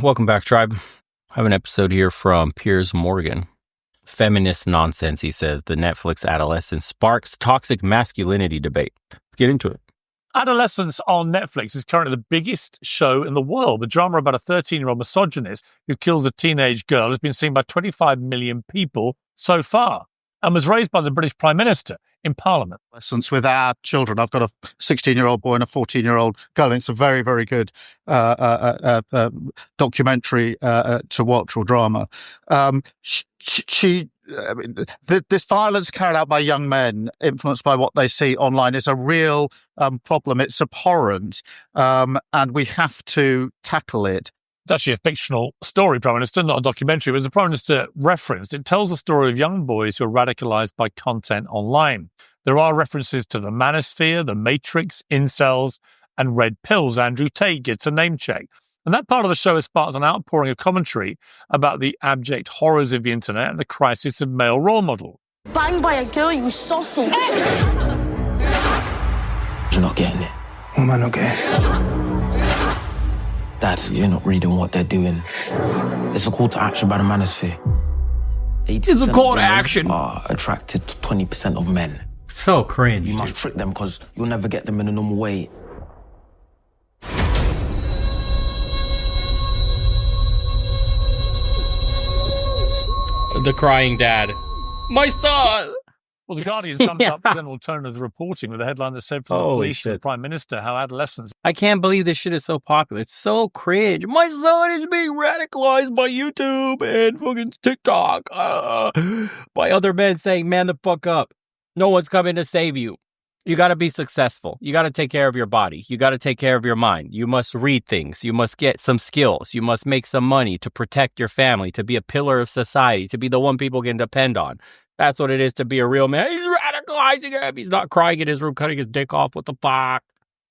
Welcome back, tribe. I have an episode here from Piers Morgan. Feminist nonsense, he says. The Netflix adolescence sparks toxic masculinity debate. Let's get into it. Adolescence on Netflix is currently the biggest show in the world. The drama about a 13-year-old misogynist who kills a teenage girl has been seen by 25 million people so far and was raised by the British Prime Minister in Parliament. Lessons with our children. I've got a 16-year-old boy and a 14-year-old girl. It's a very, very good documentary to watch, or drama. This violence carried out by young men, influenced by what they see online, is a real problem. It's abhorrent, and we have to tackle it. It's actually a fictional story, Prime Minister, not a documentary. But as the Prime Minister referenced, it tells the story of young boys who are radicalized by content online. There are references to the manosphere, the Matrix, incels, and red pills. Andrew Tate gets a name check. And that part of the show has sparked an outpouring of commentary about the abject horrors of the internet and the crisis of male role model. Banged by a girl, you sausage. You're not getting it. What am I not getting? Dad, you're not reading what they're doing. It's a call to action by the manosphere. It's a call to action. Are attracted to 20% of men. So cringe. You must trick them because you'll never get them in a normal way. The crying dad. My son! Well, The Guardian sums up the general tone of the reporting with a headline that said from the police to the Prime Minister how adolescents... I can't believe this shit is so popular. It's so cringe. My son is being radicalized by YouTube and fucking TikTok by other men saying, man the fuck up. No one's coming to save you. You got to be successful. You got to take care of your body. You got to take care of your mind. You must read things. You must get some skills. You must make some money to protect your family, to be a pillar of society, to be the one people can depend on. That's what it is to be a real man. He's radicalizing him. He's not crying in his room, cutting his dick off. What the fuck?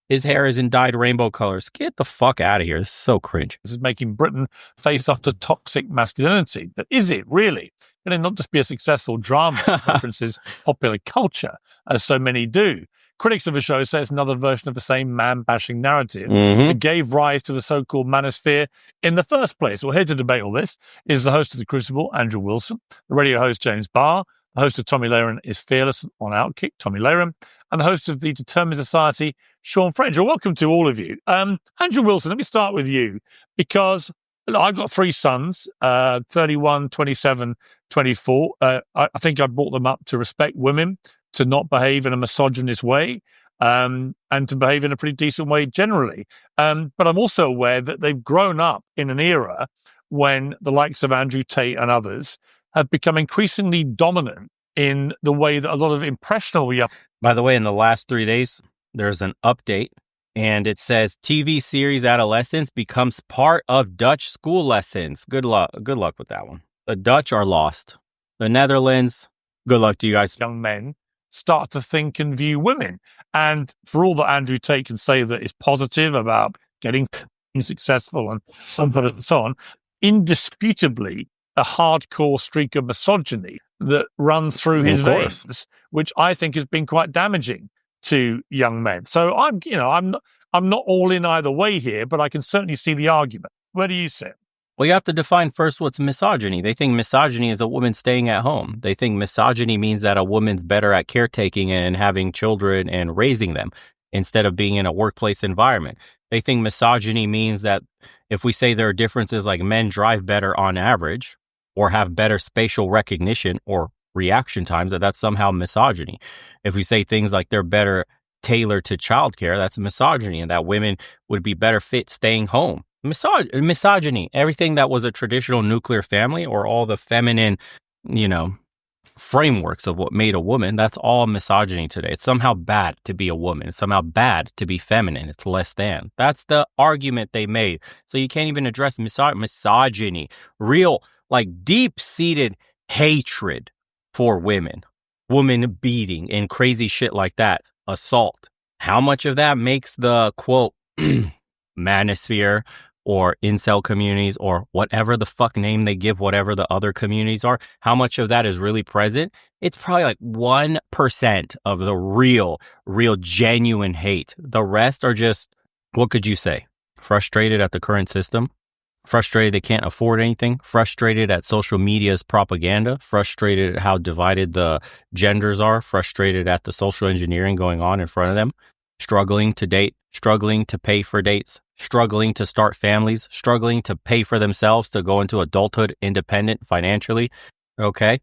His hair is in dyed rainbow colors. Get the fuck out of here. This is so cringe. This is making Britain face up to toxic masculinity. But is it really? Can it not just be a successful drama that references popular culture, as so many do? Critics of the show say it's another version of the same man-bashing narrative that gave rise to the so-called manosphere in the first place. Well, here to debate all this is the host of The Crucible, Andrew Wilson, the radio host, James Barr, the host of Tommy Lahren is Fearless on Outkick, Tommy Lahren, and the host of The Determined Society, Sean French. Welcome to all of you. Andrew Wilson, let me start with you, because look, I've got three sons, 31, 27, 24. I think I brought them up to respect women, to not behave in a misogynist way, and to behave in a pretty decent way generally. But I'm also aware that they've grown up in an era when the likes of Andrew Tate and others have become increasingly dominant in the way that a lot of impressionable young... By the way, in the last 3 days, there's an update, and it says TV series Adolescence becomes part of Dutch school lessons. Good luck with that one. The Dutch are lost. The Netherlands, good luck to you guys. Young men start to think and view women. And for all that Andrew Tate can say that is positive about getting successful and so on, indisputably a hardcore streak of misogyny that runs through his veins, which I think has been quite damaging to young men. So I'm not all in either way here, but I can certainly see the argument. Where do you sit? Well, you have to define first what's misogyny. They think misogyny is a woman staying at home. They think misogyny means that a woman's better at caretaking and having children and raising them instead of being in a workplace environment. They think misogyny means that if we say there are differences like men drive better on average or have better spatial recognition or reaction times, that's somehow misogyny. If we say things like they're better tailored to childcare, that's misogyny, and that women would be better fit staying home. Misogyny, everything that was a traditional nuclear family or all the feminine, frameworks of what made a woman, that's all misogyny today. It's somehow bad to be a woman. It's somehow bad to be feminine. It's less than. That's the argument they made. So you can't even address misogyny, real, deep-seated hatred for women, woman beating and crazy shit like that, assault. How much of that makes the, quote, manosphere or incel communities or whatever the fuck name they give whatever the other communities are, how much of that is really present? It's probably 1% of the real genuine hate. The rest are just, what could you say? Frustrated at the current system, Frustrated they can't afford anything, frustrated at social media's propaganda, frustrated at how divided the genders are, frustrated at the social engineering going on in front of them, struggling to date, struggling to pay for dates, struggling to start families, struggling to pay for themselves to go into adulthood independent financially. Okay.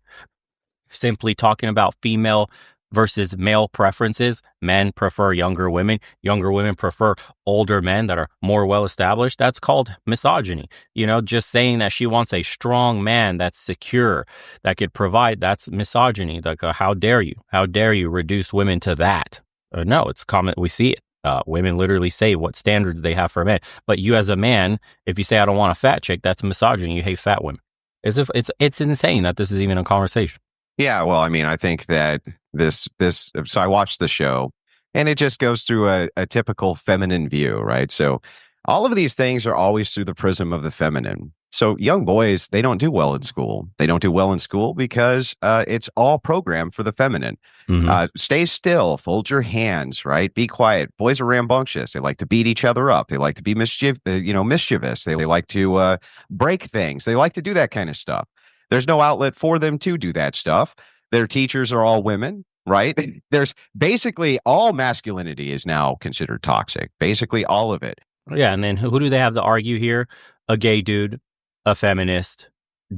Simply talking about female versus male preferences. Men prefer younger women. Younger women prefer older men that are more well established. That's called misogyny. You know, just saying that she wants a strong man that's secure, that could provide, that's misogyny. Like, how dare you? How dare you reduce women to that? No, it's common. We see it. Women literally say what standards they have for men. But you as a man, if you say, I don't want a fat chick, that's misogyny. You hate fat women. It's insane that this is even a conversation. Yeah, well, I mean, I think that so I watched the show and it just goes through a typical feminine view, right? So all of these things are always through the prism of the feminine. So young boys, they don't do well in school. They don't do well in school because it's all programmed for the feminine. Mm-hmm. Stay still, fold your hands, right? Be quiet. Boys are rambunctious. They like to beat each other up. They like to be mischievous. They like to break things. They like to do that kind of stuff. There's no outlet for them to do that stuff. Their teachers are all women, right? There's basically all masculinity is now considered toxic. Basically all of it. Yeah, and then who do they have to argue here? A gay dude, a feminist.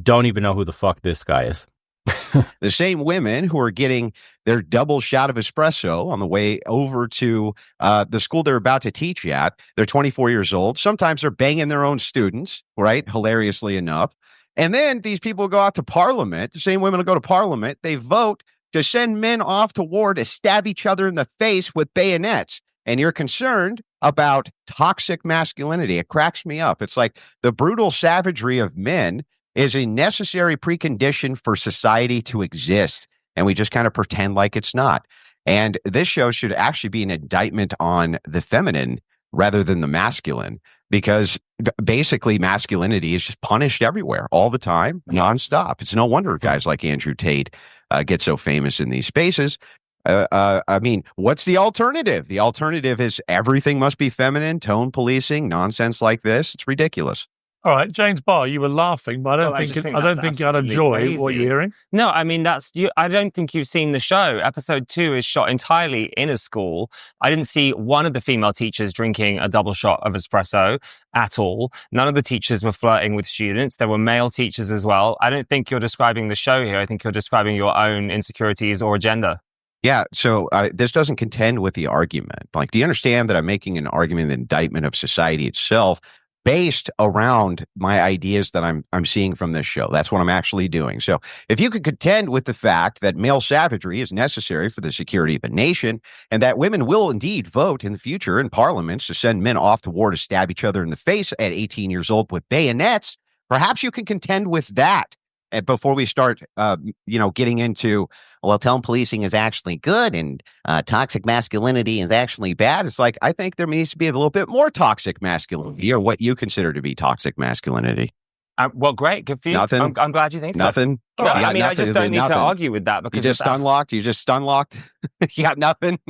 Don't even know who the fuck this guy is. The same women who are getting their double shot of espresso on the way over to the school they're about to teach at. They're 24 years old. Sometimes they're banging their own students, right? Hilariously enough. And then these people go out to Parliament. The same women will go to Parliament. They vote to send men off to war to stab each other in the face with bayonets. And you're concerned about toxic masculinity. It cracks me up. It's like the brutal savagery of men is a necessary precondition for society to exist. And we just kind of pretend like it's not. And this show should actually be an indictment on the feminine rather than the masculine, because basically masculinity is just punished everywhere all the time, nonstop. It's no wonder guys like Andrew Tate get so famous in these spaces. I mean, what's the alternative? The alternative is everything must be feminine, tone policing, nonsense like this. It's ridiculous. All right, James Barr, you were laughing, but I don't think you'd enjoy crazy. What you're hearing. No, I mean, I don't think you've seen the show. Episode 2 is shot entirely in a school. I didn't see one of the female teachers drinking a double shot of espresso at all. None of the teachers were flirting with students. There were male teachers as well. I don't think you're describing the show here. I think you're describing your own insecurities or agenda. Yeah, so this doesn't contend with the argument. Like, do you understand that I'm making an argument, an indictment of society itself, based around my ideas that I'm seeing from this show? That's what I'm actually doing. So if you could contend with the fact that male savagery is necessary for the security of a nation, and that women will indeed vote in the future in parliaments to send men off to war to stab each other in the face at 18 years old with bayonets, perhaps you can contend with that. And before we start, getting into, well, tone policing is actually good and toxic masculinity is actually bad. It's like, I think there needs to be a little bit more toxic masculinity, or what you consider to be toxic masculinity. Well, great. Good for you. Nothing. I'm glad you think so. Nothing. No, I mean, I just don't need to argue with that. Because you just unlocked. You just unlocked. You got nothing.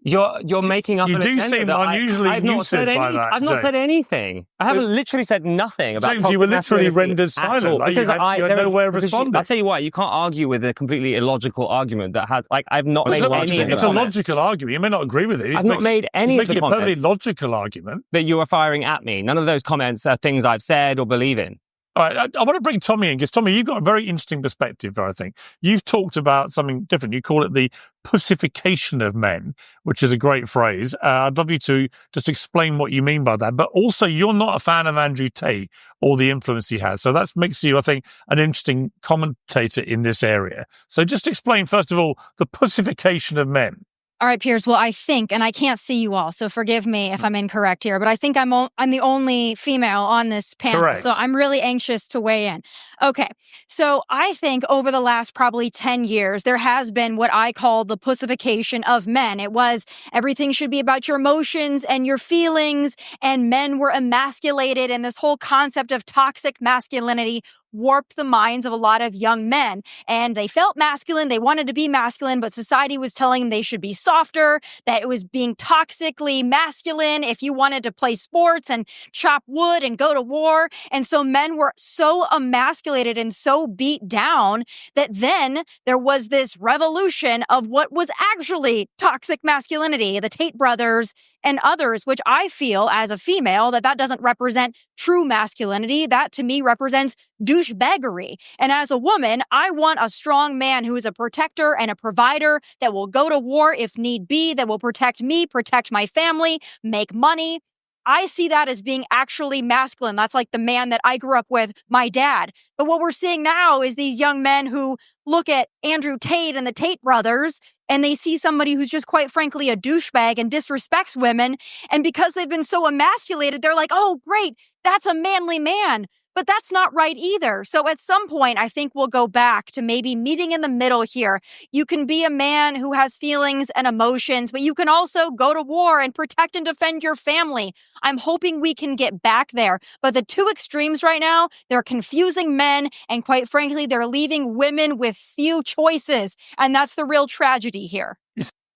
You're making up. You an do agenda seem that unusually I've not said muted by that. I've not said anything. I haven't literally said nothing about. James, you were literally rendered silent silent. Like because you had no way of responding. I'll tell you what, you can't argue with a completely illogical argument that had, like, I've not made any. It's a logical argument. You may not agree with it. I've not made any of the comments. Making a perfectly logical argument that you are firing at me. None of those comments are things I've said or believe in. All right, I want to bring Tommy in, because Tommy, you've got a very interesting perspective, I think. You've talked about something different. You call it the pussification of men, which is a great phrase. I'd love you to just explain what you mean by that. But also, you're not a fan of Andrew Tate or the influence he has. So that makes you, I think, an interesting commentator in this area. So just explain, first of all, the pussification of men. All right, Piers. Well, I think, and I can't see you all, so forgive me if I'm incorrect here, but I think I'm the only female on this panel. Correct. So I'm really anxious to weigh in. Okay. So I think over the last probably 10 years, there has been what I call the pussification of men. It was everything should be about your emotions and your feelings, and men were emasculated, and this whole concept of toxic masculinity warped the minds of a lot of young men. And they felt masculine. They wanted to be masculine, but society was telling them they should be softer, that it was being toxically masculine if you wanted to play sports and chop wood and go to war. And so men were so emasculated and so beat down that then there was this revolution of what was actually toxic masculinity, the Tate brothers and others, which I feel as a female that doesn't represent true masculinity. That to me represents douchebaggery. And as a woman, I want a strong man who is a protector and a provider that will go to war if need be, that will protect me, protect my family, make money. I see that as being actually masculine. That's like the man that I grew up with, my dad. But what we're seeing now is these young men who look at Andrew Tate and the Tate brothers, and they see somebody who's just quite frankly a douchebag and disrespects women. And because they've been so emasculated, they're like, oh, great, that's a manly man. But that's not right either. So at some point, I think we'll go back to maybe meeting in the middle here. You can be a man who has feelings and emotions, but you can also go to war and protect and defend your family. I'm hoping we can get back there. But the two extremes right now, they're confusing men, and quite frankly, they're leaving women with few choices. And that's the real tragedy here.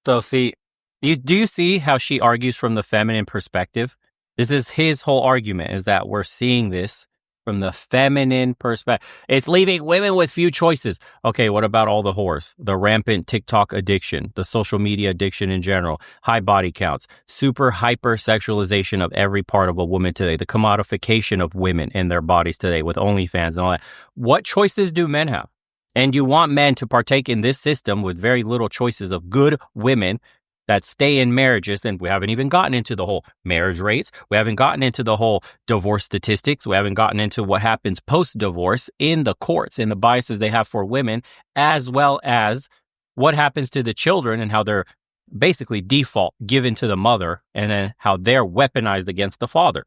So see, do you see how she argues from the feminine perspective? This is his whole argument, is that we're seeing this from the feminine perspective. It's leaving women with few choices. Okay, what about all the whores? The rampant TikTok addiction, the social media addiction in general, high body counts, super hyper sexualization of every part of a woman today, the commodification of women in their bodies today with OnlyFans and all that. What choices do men have? And you want men to partake in this system with very little choices of good women that stay in marriages. And we haven't even gotten into the whole marriage rates. We haven't gotten into the whole divorce statistics. We haven't gotten into what happens post-divorce in the courts and the biases they have for women, as well as what happens to the children and how they're basically default given to the mother and then how they're weaponized against the father.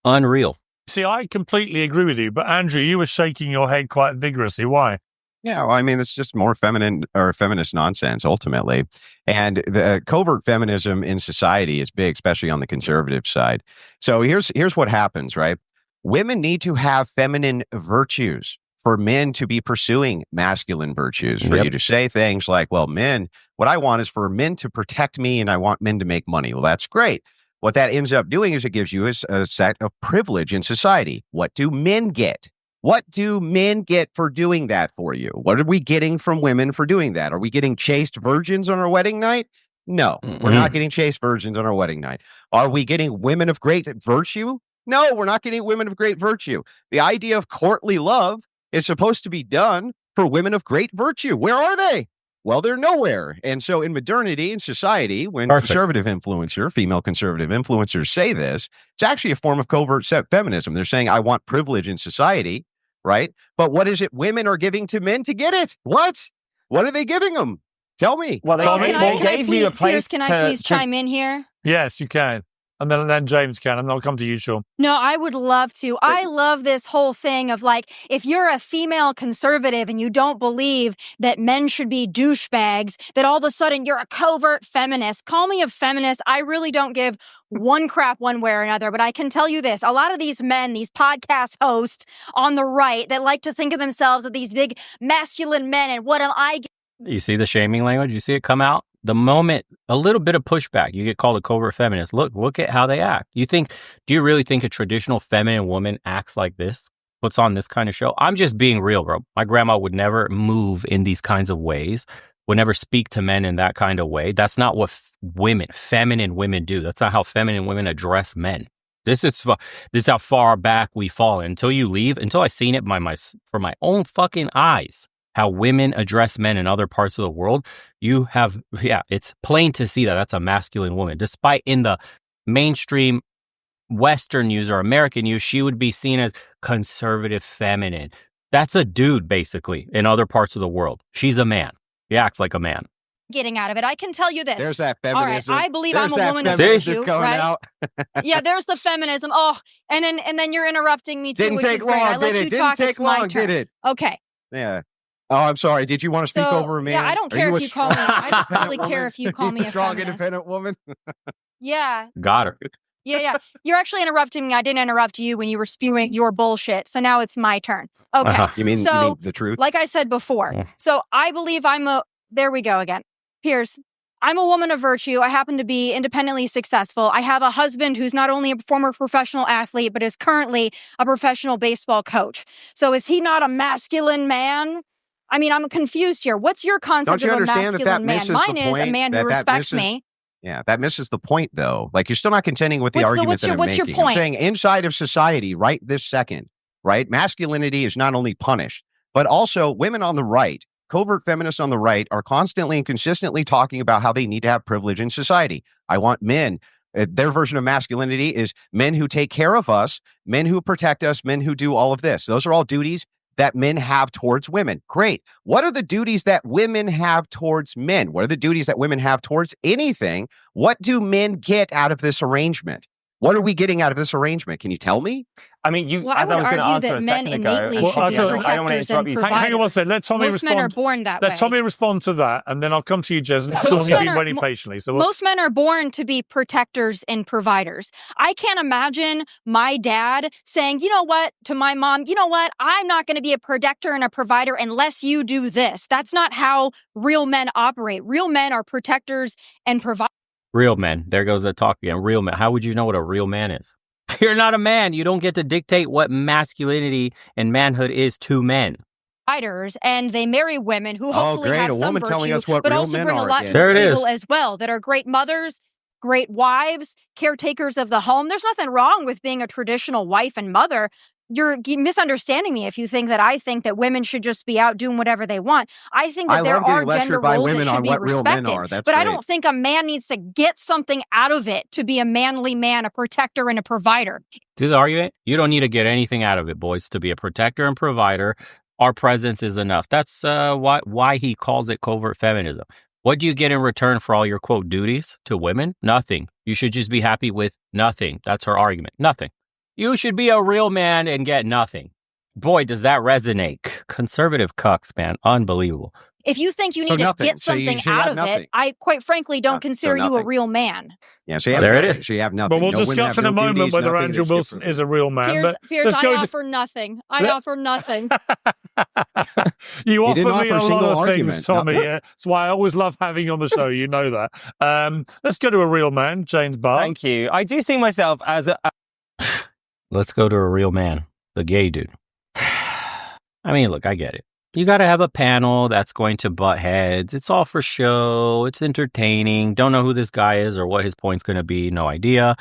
Unreal. See, I completely agree with you, but Andrew, you were shaking your head quite vigorously. Why? Yeah, well, I mean, it's just more feminine or feminist nonsense, ultimately. And the covert feminism in society is big, especially on the conservative side. So here's what happens, right? Women need to have feminine virtues for men to be pursuing masculine virtues, for you to say things like, well, men, what I want is for men to protect me and I want men to make money. Well, that's great. What that ends up doing is it gives you a set of privilege in society. What do men get? What do men get for doing that for you? What are we getting from women for doing that? Are we getting chaste virgins on our wedding night? No, we're not getting chaste virgins on our wedding night. Are we getting women of great virtue? No, we're not getting women of great virtue. The idea of courtly love is supposed to be done for women of great virtue. Where are they? Well, they're nowhere. And so in modernity, in society, when conservative influencers, female conservative influencers say this, it's actually a form of covert feminism. They're saying, I want privilege in society. Right? But what is it women are giving to men to get it? What? What are they giving them? Tell me. Well, they gave you a place. Can I please chime in here? Yes, you can. And then James can, and I'll come to you, Sean. No, I would love to. I love this whole thing of like, if you're a female conservative and you don't believe that men should be douchebags, that all of a sudden you're a covert feminist. Call me a feminist. I really don't give one crap one way or another, but I can tell you this. A lot of these men, these podcast hosts on the right that like to think of themselves as these big masculine men, and what am I? You see the shaming language? You see it come out? The moment a little bit of pushback, you get called a covert feminist. Look at how they act. Do you really think a traditional feminine woman acts like this? Puts on this kind of show? I'm just being real, bro. My grandma would never move in these kinds of ways, would never speak to men in that kind of way. That's not what feminine women do. That's not how feminine women address men. This is how far back we fall. Until I seen it for my own fucking eyes. How women address men in other parts of the world, it's plain to see that that's a masculine woman. Despite in the mainstream Western news or American news, she would be seen as conservative feminine. That's a dude, basically, in other parts of the world. She's a man. He acts like a man. Getting out of it. I can tell you this. There's that feminism. All right, I believe I'm a woman of virtue, right? Yeah, there's the feminism. Oh, and then you're interrupting me too. Didn't take long, did it? Didn't take long, did it? Okay. Yeah. Oh, I'm sorry. Did you want to speak over me? Yeah, I don't care if you call me. I don't really care if you call me a strong, feminist. independent woman. Yeah. Got her. Yeah. You're actually interrupting me. I didn't interrupt you when you were spewing your bullshit. So now it's my turn. Okay. You mean the truth? Like I said before, so I believe there we go again. Piers, I'm a woman of virtue. I happen to be independently successful. I have a husband who's not only a former professional athlete, but is currently a professional baseball coach. So is he not a masculine man? I mean, I'm confused here. What's your concept of a masculine man? Mine is a man who respects me. Yeah, that misses the point, though. Like, you're still not contending with the argument that I'm what's making. your point? I'm saying inside of society, right this second, right, masculinity is not only punished, but also women on the right, covert feminists on the right, are constantly and consistently talking about how they need to have privilege in society. I want men. Their version of masculinity is men who take care of us, men who protect us, men who do all of this. Those are all duties that men have towards women. Great. What are the duties that women have towards men? What are the duties that women have towards anything? What do men get out of this arrangement? What are we getting out of this arrangement? Can you tell me? I mean, I would argue that men innately should be protectors and providers. Hang on one second. Let Tommy respond. Most men are born that way. Let Tommy respond to that, and then I'll come to you, Jez. You've been waiting patiently. So most men are born to be protectors and providers. I can't imagine my dad saying, you know what, to my mom, you know what, I'm not going to be a protector and a provider unless you do this. That's not how real men operate. Real men are protectors and providers. Real men. There goes the talk again. Real men. How would you know what a real man is? You're not a man. You don't get to dictate what masculinity and manhood is to men. And they marry women who hopefully have some virtue, but also bring a lot to the table as well, that are great mothers, great wives, caretakers of the home. There's nothing wrong with being a traditional wife and mother. You're misunderstanding me if you think that I think that women should just be out doing whatever they want. I think that there are gender roles that should be respected. But I don't think a man needs to get something out of it to be a manly man, a protector, and a provider. See the argument? You don't need to get anything out of it, boys, to be a protector and provider. Our presence is enough. That's why he calls it covert feminism. What do you get in return for all your, quote, duties to women? Nothing. You should just be happy with nothing. That's her argument. Nothing. You should be a real man and get nothing. Boy, does that resonate. Conservative cucks, man. Unbelievable. If you think you need to get something out of it, I quite frankly don't consider you a real man. Yeah, so there it is. So you have nothing. But we'll discuss in a moment whether Andrew Wilson is a real man. Piers, I offer nothing. I offer nothing. You offer me a lot of things, Tommy. That's why I always love having you on the show. You know that. Let's go to a real man, James Barr. Thank you. I do see myself as a... Let's go to a real man, the gay dude. I mean, look, I get it. You got to have a panel that's going to butt heads. It's all for show. It's entertaining. Don't know who this guy is or what his point's going to be. No idea.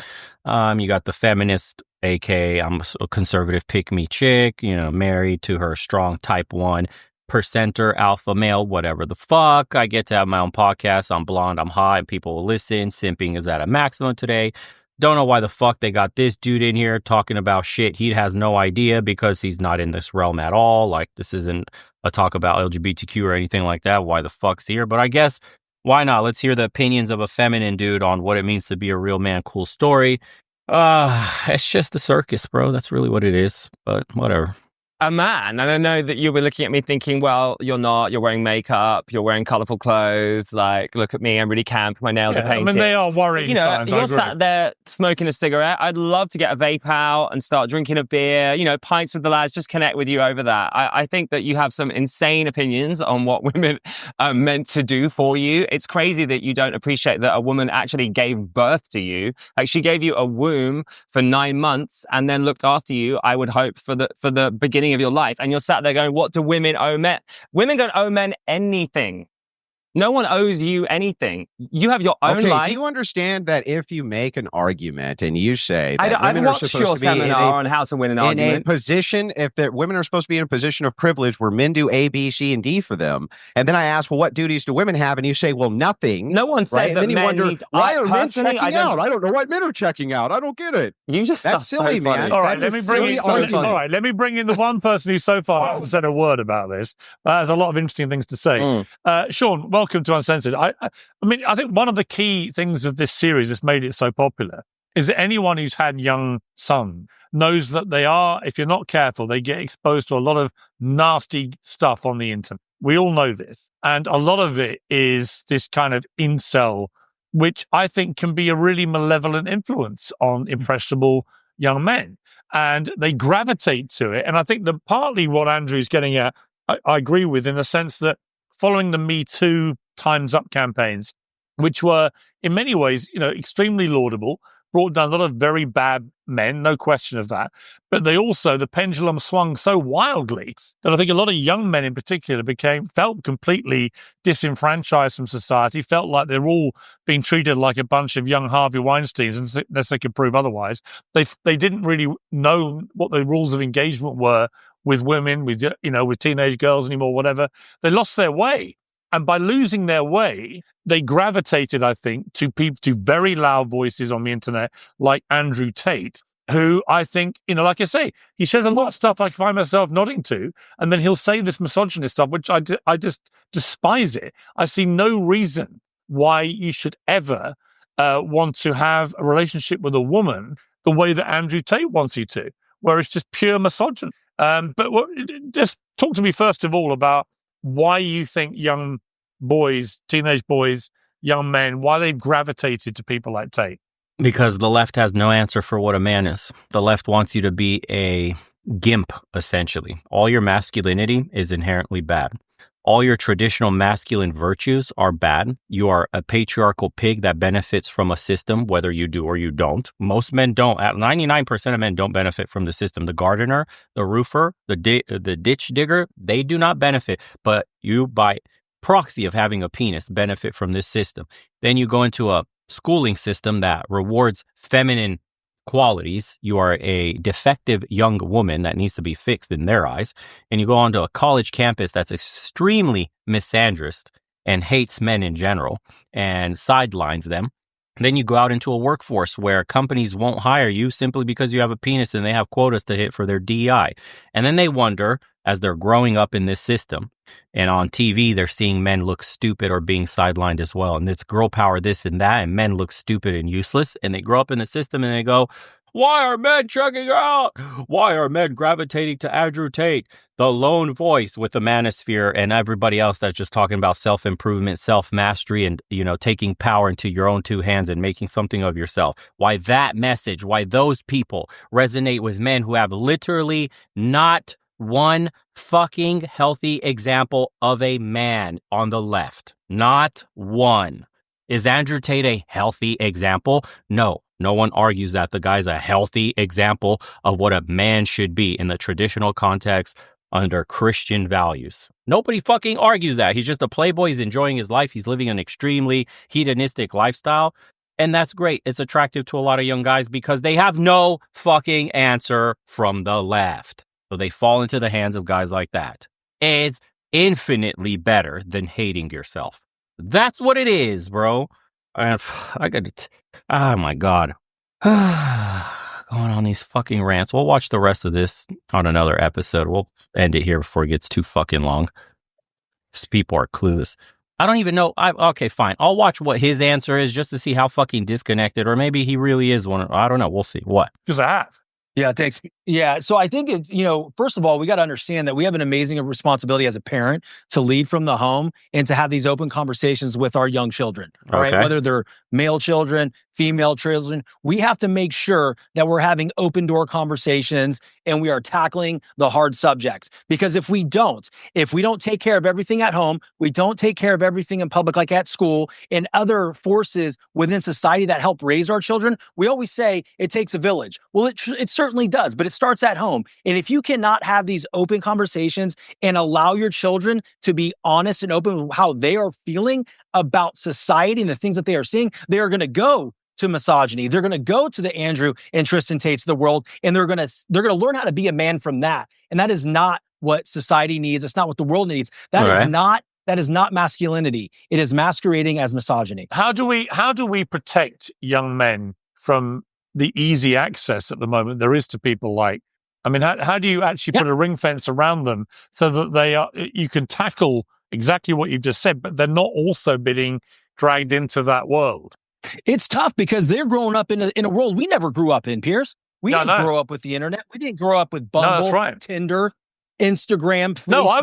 You got the feminist, aka I'm a conservative pick-me chick, married to her strong type 1 percenter alpha male, whatever the fuck. I get to have my own podcast. I'm blonde, I'm hot, and people will listen. Simping is at a maximum today. Don't know why the fuck they got this dude in here talking about shit he has no idea because he's not in this realm at all. Like, this isn't a talk about LGBTQ or anything like that. Why the fuck's he here? But I guess, why not? Let's hear the opinions of a feminine dude on what it means to be a real man. Cool story. It's just a circus, bro. That's really what it is. But whatever. A man, and I know that you'll be looking at me thinking, well, you're not, you're wearing makeup, you're wearing colourful clothes, like, look at me, I'm really camp, my nails are painted. I mean, they are worrying signs, you're sat there smoking a cigarette. I'd love to get a vape out and start drinking a beer, pints with the lads, just connect with you over that. I think that you have some insane opinions on what women are meant to do for you. It's crazy that you don't appreciate that a woman actually gave birth to you. Like, she gave you a womb for 9 months and then looked after you, I would hope, for the beginning of your life, and you're sat there going, what do women owe men? Women don't owe men anything. No one owes you anything. You have your own life. Do you understand that if you make an argument and you say that I'd watch your seminar on how to win an argument. In a position, if women are supposed to be in a position of privilege where men do A, B, C, and D for them, and then I ask, well, what duties do women have? And you say, well, nothing. No one said right? that And then you men wonder, need... why are men checking out? I don't know why men are checking out. I don't get it. That's silly, so man. All right, let me bring in the one person who so far hasn't said a word about this. Has a lot of interesting things to say. Sean, welcome to Uncensored. I mean, I think one of the key things of this series that's made it so popular is that anyone who's had young sons knows that they are, if you're not careful, they get exposed to a lot of nasty stuff on the internet. We all know this. And a lot of it is this kind of incel which I think can be a really malevolent influence on impressionable young men. And they gravitate to it. And I think that partly what Andrew's getting at, I agree with, in the sense that following the Me Too Time's Up campaigns, which were in many ways, extremely laudable, brought down a lot of very bad men, no question of that. But the pendulum swung so wildly that I think a lot of young men in particular felt completely disenfranchised from society, felt like they're all being treated like a bunch of young Harvey Weinsteins unless they could prove otherwise. They didn't really know what the rules of engagement were with women, with teenage girls anymore, whatever. They lost their way. And by losing their way, they gravitated, I think, to very loud voices on the internet like Andrew Tate, who I think, like I say, he says a lot of stuff I find myself nodding to, and then he'll say this misogynist stuff, which I just despise it. I see no reason why you should ever want to have a relationship with a woman the way that Andrew Tate wants you to, where it's just pure misogyny. Just talk to me first of all about why you think young boys, teenage boys, young men, why they've gravitated to people like Tate. Because the left has no answer for what a man is. The left wants you to be a gimp, essentially. All your masculinity is inherently bad. All your traditional masculine virtues are bad. You are a patriarchal pig that benefits from a system, whether you do or you don't. Most men don't. 99% of men don't benefit from the system. The gardener, the roofer, the ditch digger, they do not benefit. But you, by proxy of having a penis, benefit from this system. Then you go into a schooling system that rewards feminine qualities. You are a defective young woman that needs to be fixed in their eyes. And you go onto a college campus that's extremely misandrist and hates men in general and sidelines them. Then you go out into a workforce where companies won't hire you simply because you have a penis and they have quotas to hit for their DEI. And then they wonder, as they're growing up in this system and on TV, they're seeing men look stupid or being sidelined as well. And it's girl power, this and that, and men look stupid and useless. And they grow up in the system and they go, why are men checking out? Why are men gravitating to Andrew Tate, the lone voice with the manosphere, and everybody else that's just talking about self-improvement, self-mastery, and, taking power into your own two hands and making something of yourself? Why that message, why those people resonate with men who have literally not one fucking healthy example of a man on the left. Not one. Is Andrew Tate a healthy example? No. No one argues that the guy's a healthy example of what a man should be in the traditional context under Christian values. Nobody fucking argues that. He's just a playboy. He's enjoying his life. He's living an extremely hedonistic lifestyle. And that's great. It's attractive to a lot of young guys because they have no fucking answer from the left. So they fall into the hands of guys like that. It's infinitely better than hating yourself. That's what it is, bro. Oh my God. Going on these fucking rants. We'll watch the rest of this on another episode. We'll end it here before it gets too fucking long. These people are clueless. I don't even know. Okay, fine. I'll watch what his answer is just to see how fucking disconnected, or maybe he really is one. I don't know. We'll see. What? Because I have. Yeah, thanks. Yeah, so I think it's, first of all, we got to understand that we have an amazing responsibility as a parent to lead from the home and to have these open conversations with our young children, all right? Whether they're male children, female children, we have to make sure that we're having open door conversations and we are tackling the hard subjects. Because if we don't take care of everything at home, we don't take care of everything in public, like at school, and other forces within society that help raise our children, we always say it takes a village. Well, it certainly does, but it starts at home. And if you cannot have these open conversations and allow your children to be honest and open with how they are feeling about society and the things that they are seeing, they are going to go to misogyny. They're going to go to the Andrew and Tristan Tates of the world, and they're going to learn how to be a man from that. And that is not what society needs. It's not what the world needs. That is not masculinity. It is masquerading as misogyny. How do we protect young men from the easy access at the moment there is to people like, how do you actually put a ring fence around them so that you can tackle exactly what you've just said, but they're not also being dragged into that world? It's tough because they're growing up in a world we never grew up in, Piers. We didn't grow up with the internet. We didn't grow up with Bumble, Tinder, Instagram, Facebook. No, I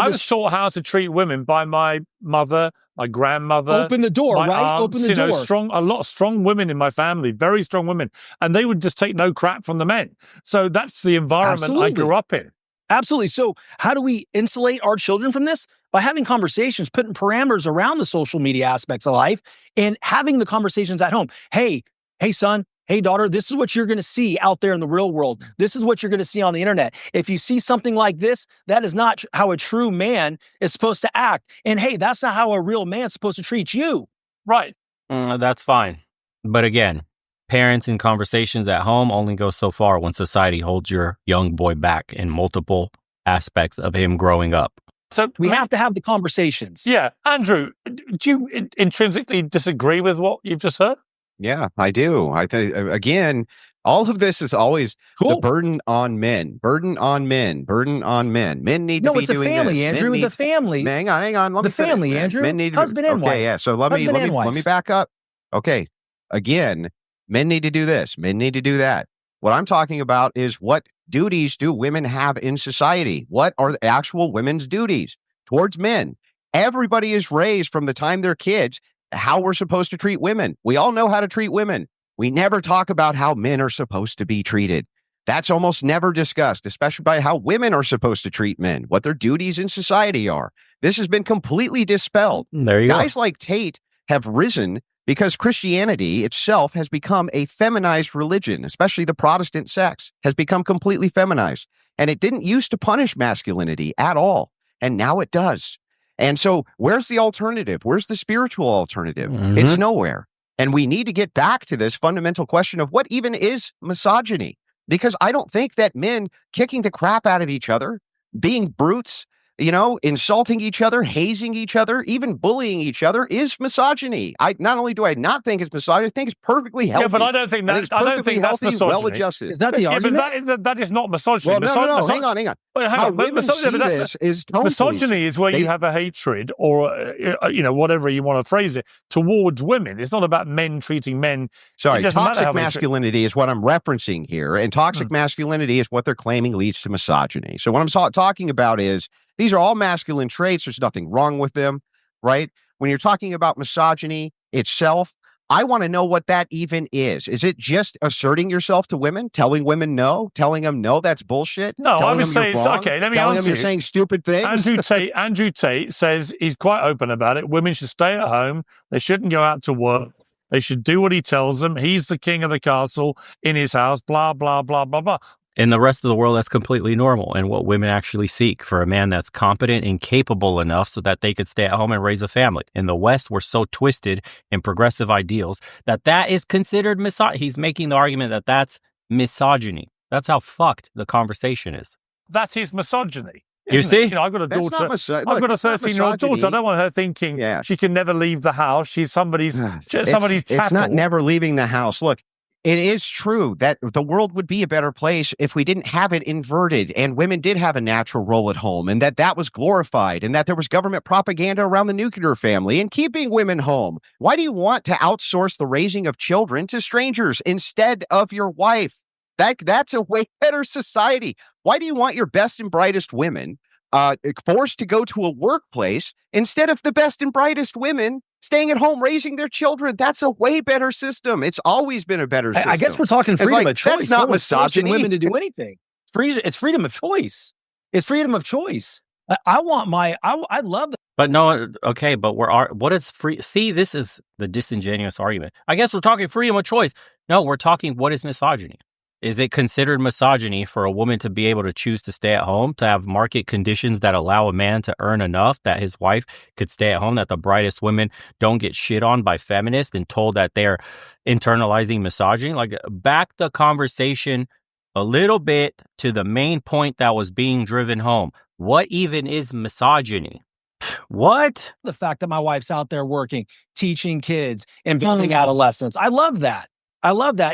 was taught how to treat women by my mother, my grandmother. Open the door, my right? Aunts, Open the door. A lot of strong women in my family, very strong women. And they would just take no crap from the men. So that's the environment I grew up in. Absolutely. So how do we insulate our children from this? By having conversations, putting parameters around the social media aspects of life and having the conversations at home. Hey, son, hey, daughter, this is what you're going to see out there in the real world. This is what you're going to see on the internet. If you see something like this, that is not how a true man is supposed to act. And hey, that's not how a real man's supposed to treat you. Right. That's fine. But again, parents in conversations at home only go so far when society holds your young boy back in multiple aspects of him growing up. So we have to have the conversations. Yeah. Andrew, do you intrinsically disagree with what you've just heard? Yeah, I do. I think, again, all of this is always the burden on men. Burden on men. Burden on men. Men need to be doing this. No, it's a family, Andrew. The family. Hang on. Let me finish. Family, Andrew. Men need to, husband and wife. Okay, yeah. So let me back up. Okay. Again, men need to do this. Men need to do that. What I'm talking about is what duties do women have in society? What are the actual women's duties towards men? Everybody is raised from the time they're kids how we're supposed to treat women. We all know how to treat women. We never talk about how men are supposed to be treated. That's almost never discussed, especially by how women are supposed to treat men, what their duties in society are. This has been completely dispelled. There you go. Guys like Tate have risen because Christianity itself has become a feminized religion, especially the Protestant sects has become completely feminized. And it didn't used to punish masculinity at all. And now it does. And so where's the alternative? Where's the spiritual alternative? Mm-hmm. It's nowhere. And we need to get back to this fundamental question of what even is misogyny? Because I don't think that men kicking the crap out of each other, being brutes, insulting each other, hazing each other, even bullying each other is misogyny. Not only do I not think it's misogyny, I think it's perfectly healthy. Yeah, but I don't think that's misogyny. Well-adjusted. Is that the argument? But that is not misogyny. Well, no. Hang on. How women see this is totally misogyny is where you have a hatred or, whatever you want to phrase it, towards women. It's not about men treating men. Sorry, toxic masculinity is what I'm referencing here. And toxic masculinity is what they're claiming leads to misogyny. So what I'm talking about is these are all masculine traits. There's nothing wrong with them, right? When you're talking about misogyny itself, I want to know what that even is. Is it just asserting yourself to women, telling women no, telling them no, that's bullshit? No, I would say it's okay. Let me telling answer them you're saying stupid things. Andrew Tate says he's quite open about it. Women should stay at home. They shouldn't go out to work. They should do what he tells them. He's the king of the castle in his house, blah, blah, blah, blah, blah. In the rest of the world, that's completely normal and what women actually seek for a man that's competent and capable enough so that they could stay at home and raise a family. In the West, we're so twisted in progressive ideals that is considered misogyny. He's making the argument that that's misogyny. That's how fucked the conversation is. That is misogyny. You see? I've got a daughter. I've got a 13-year-old daughter. I don't want her thinking she can never leave the house. She's somebody's chattel. It's not never leaving the house. Look, it is true that the world would be a better place if we didn't have it inverted and women did have a natural role at home and that was glorified and that there was government propaganda around the nuclear family and keeping women home. Why do you want to outsource the raising of children to strangers instead of your wife? That's a way better society. Why do you want your best and brightest women forced to go to a workplace instead of the best and brightest women staying at home, raising their children? That's a way better system. It's always been a better system. I guess we're talking freedom of choice. That's not misogyny. Women to do anything. It's freedom of choice. It's freedom of choice. I love that. But no, okay, but what is free? See, this is the disingenuous argument. I guess we're talking freedom of choice. No, we're talking what is misogyny. Is it considered misogyny for a woman to be able to choose to stay at home, to have market conditions that allow a man to earn enough that his wife could stay at home, that the brightest women don't get shit on by feminists and told that they're internalizing misogyny? Like, back the conversation a little bit to the main point that was being driven home. What even is misogyny? What? The fact that my wife's out there working, teaching kids and building adolescents. I love that.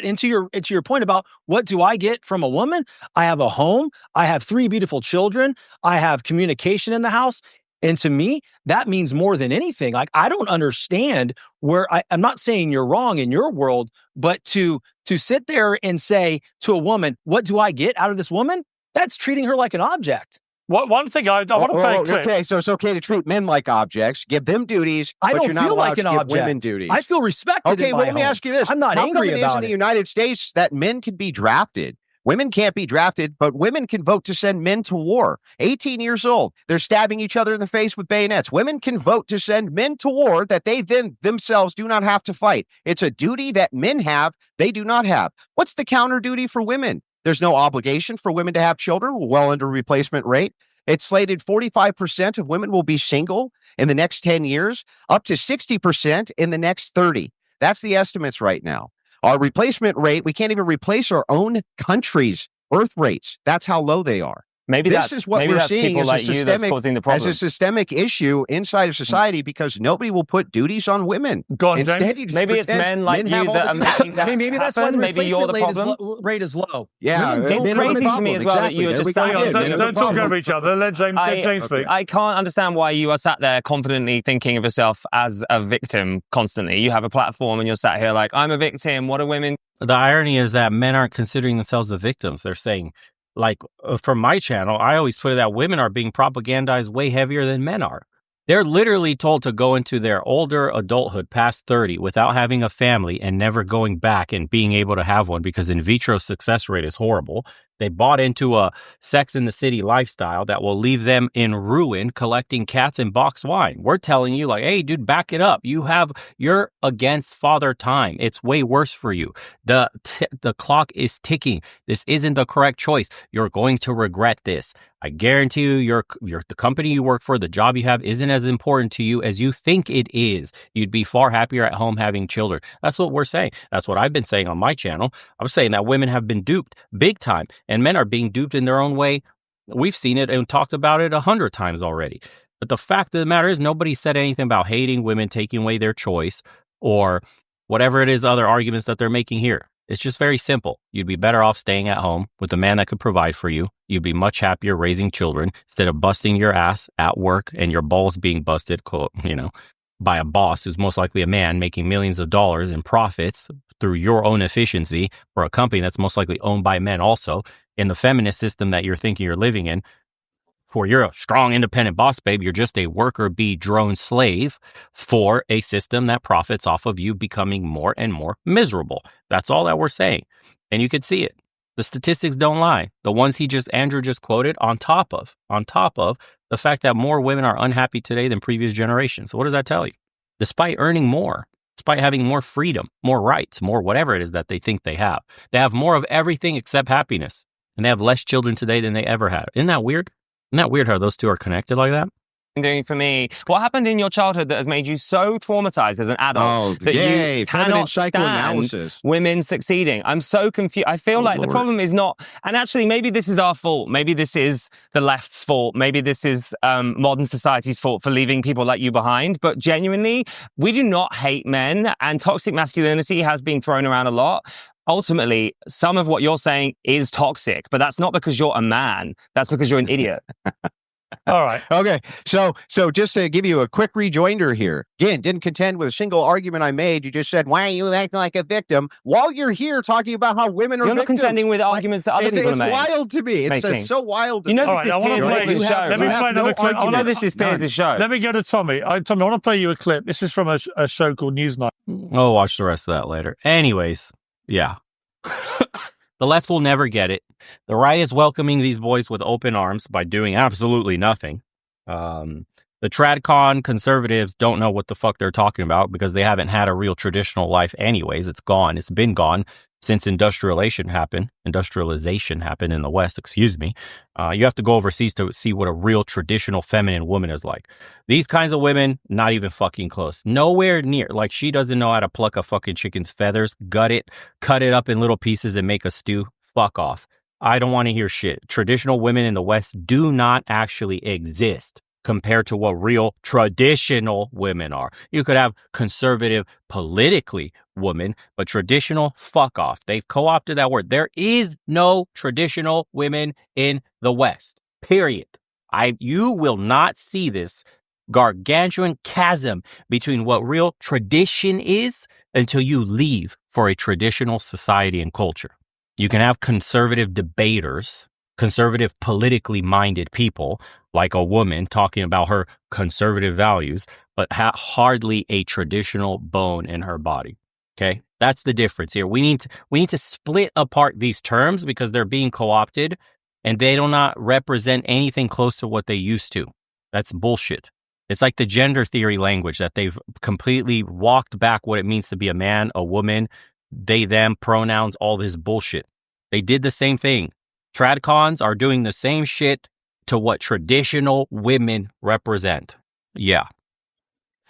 And to your point about what do I get from a woman? I have a home. I have 3 beautiful children. I have communication in the house. And to me, that means more than anything. Like, I don't understand where I'm not saying you're wrong in your world, but to sit there and say to a woman, what do I get out of this woman? That's treating her like an object. One thing I want to play a clip. Okay, so it's okay to treat men like objects, give them duties, I but don't you're not feel allowed like an to give object. women duties. I feel respected. Okay, well, let me ask you this. I'm not How angry come it is about in the it. United States that men can be drafted? Women can't be drafted, but women can vote to send men to war. 18 years old, they're stabbing each other in the face with bayonets. Women can vote to send men to war that they then themselves do not have to fight. It's a duty that men have, they do not have. What's the counter duty for women? There's no obligation for women to have children, well under replacement rate. It's slated 45% of women will be single in the next 10 years, up to 60% in the next 30. That's the estimates right now. Our replacement rate, we can't even replace our own country's birth rates. That's how low they are. Maybe this is what we're seeing as as a systemic issue inside of society because nobody will put duties on women. Go on, Instead, James. Maybe it's men like you that are making that maybe that's why happen. the Maybe you're the problem. rate is low. Yeah, It's crazy to me as well that you are just saying. Don't talk over each other. Let James speak. I can't understand why you are sat there confidently thinking of yourself as a victim constantly. You have a platform and you're sat here like, I'm a victim. What are women? The irony is that men aren't considering themselves the victims. They're saying, like, from my channel, I always put it that women are being propagandized way heavier than men are. They're literally told to go into their older adulthood past 30 without having a family and never going back and being able to have one because in vitro success rate is horrible. They bought into a Sex in the City lifestyle that will leave them in ruin collecting cats and boxed wine. We're telling you like, hey, dude, back it up. You're against father time. It's way worse for you. The clock is ticking. This isn't the correct choice. You're going to regret this. I guarantee you, the company you work for, the job you have isn't as important to you as you think it is. You'd be far happier at home having children. That's what we're saying. That's what I've been saying on my channel. I'm saying that women have been duped big time and men are being duped in their own way. We've seen it and talked about it 100 times already. But the fact of the matter is nobody said anything about hating women, taking away their choice or whatever it is, other arguments that they're making here. It's just very simple. You'd be better off staying at home with a man that could provide for you. You'd be much happier raising children instead of busting your ass at work and your balls being busted, by a boss who's most likely a man making millions of dollars in profits through your own efficiency for a company that's most likely owned by men also in the feminist system that you're thinking you're living in. For you're a strong, independent boss, babe, you're just a worker bee drone slave for a system that profits off of you becoming more and more miserable. That's all that we're saying. And you could see it. The statistics don't lie. The ones Andrew just quoted on top of the fact that more women are unhappy today than previous generations. So what does that tell you? Despite earning more, despite having more freedom, more rights, more whatever it is that they think they have more of everything except happiness. And they have less children today than they ever had. Isn't that weird? Isn't that weird how those two are connected like that? Doing for me, what happened in your childhood that has made you so traumatized as an adult that you cannot stand women succeeding? I'm so confused. I feel like Lord. The problem is not, and actually maybe this is our fault. Maybe this is the left's fault. Maybe this is modern society's fault for leaving people like you behind. But genuinely, we do not hate men, and toxic masculinity has been thrown around a lot. Ultimately, some of what you're saying is toxic, but that's not because you're a man. That's because you're an idiot. All right. Okay. So just to give you a quick rejoinder here, again, didn't contend with a single argument I made. You just said, why are you acting like a victim? While you're here talking about how women are You're not victims. contending with arguments that other people it's make. It's wild to me. It's so wild to me. This is Piers' show. Let me play another clip. I know this is Piers' show. Let me go to Tommy. Tommy, I want to play you a clip. This is from a show called Newsnight. I'll watch the rest of that later. Anyways, yeah. The left will never get it. The right is welcoming these boys with open arms by doing absolutely nothing. The TradCon conservatives don't know what the fuck they're talking about because they haven't had a real traditional life anyways. It's gone. It's been gone since industrialization happened in the West, you have to go overseas to see what a real traditional feminine woman is like. These kinds of women, not even fucking close. Nowhere near. Like, she doesn't know how to pluck a fucking chicken's feathers, gut it, cut it up in little pieces and make a stew. Fuck off. I don't want to hear shit. Traditional women in the West do not actually exist compared to what real traditional women are. You could have conservative politically women, but traditional, fuck off. They've co-opted that word. There is no traditional women in the West, period. You will not see this gargantuan chasm between what real tradition is until you leave for a traditional society and culture. You can have conservative debaters, conservative, politically minded people, like a woman talking about her conservative values, but hardly a traditional bone in her body. Okay, that's the difference here. We need to split apart these terms because they're being co-opted, and they do not represent anything close to what they used to. That's bullshit. It's like the gender theory language that they've completely walked back what it means to be a man, a woman, they, them, pronouns, all this bullshit. They did the same thing. Tradcons are doing the same shit to what traditional women represent. Yeah.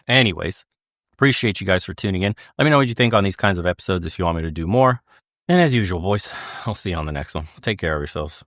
Anyways, appreciate you guys for tuning in. Let me know what you think on these kinds of episodes if you want me to do more. And as usual, boys, I'll see you on the next one. Take care of yourselves.